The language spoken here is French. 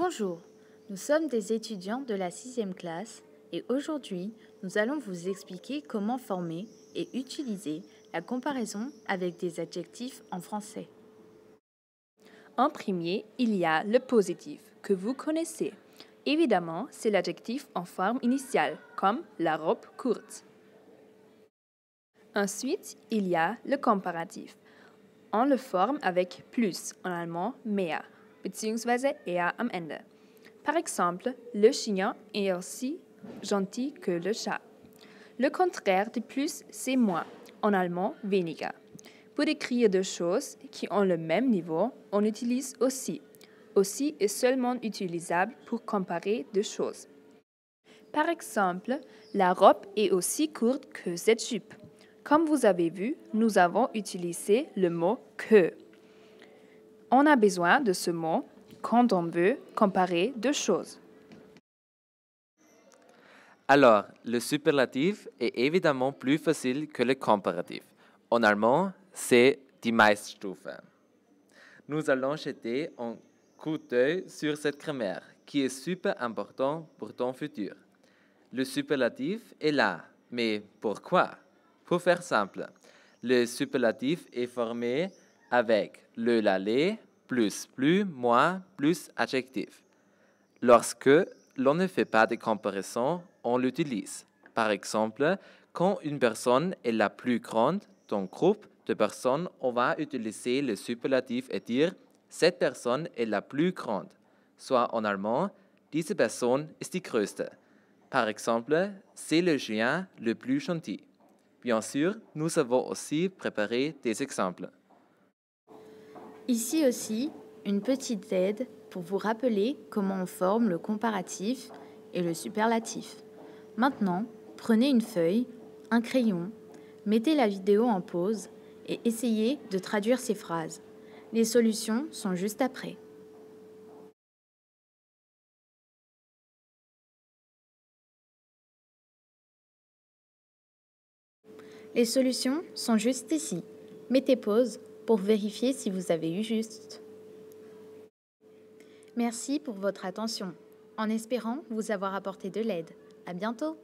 Bonjour, nous sommes des étudiants de la 6e classe et aujourd'hui, nous allons vous expliquer comment former et utiliser la comparaison avec des adjectifs en français. En premier, il y a le positif, que vous connaissez. Évidemment, c'est l'adjectif en forme initiale, comme la robe courte. Ensuite, il y a le comparatif. On le forme avec plus, en allemand mehr, beziehungsweise er am Ende. Par exemple, le chien est aussi gentil que le chat. Le contraire de plus, c'est moins, en allemand weniger. Pour décrire deux choses qui ont le même niveau, on utilise aussi. Aussi est seulement utilisable pour comparer deux choses. Par exemple, la robe est aussi courte que cette jupe. Comme vous avez vu, nous avons utilisé le mot que. On a besoin de ce mot quand on veut comparer deux choses. Alors, le superlatif est évidemment plus facile que le comparatif. En allemand, c'est die Meiststufe. Nous allons jeter un coup d'œil sur cette grammaire qui est super important pour ton futur. Le superlatif est là, mais pourquoi? Pour faire simple, le superlatif est formé avec le les, plus, moins, plus adjectif. Lorsque l'on ne fait pas de comparaison, on l'utilise. Par exemple, quand une personne est la plus grande d'un groupe de personnes, on va utiliser le superlatif et dire « cette personne est la plus grande », soit en allemand « diese Person ist die größte ». Par exemple, « c'est le chien le plus gentil ». Bien sûr, nous avons aussi préparé des exemples. Ici aussi, une petite aide pour vous rappeler comment on forme le comparatif et le superlatif. Maintenant, prenez une feuille, un crayon, mettez la vidéo en pause et essayez de traduire ces phrases. Les solutions sont juste après. Les solutions sont juste ici. Mettez pause pour vérifier si vous avez eu juste. Merci pour votre attention, en espérant vous avoir apporté de l'aide. À bientôt!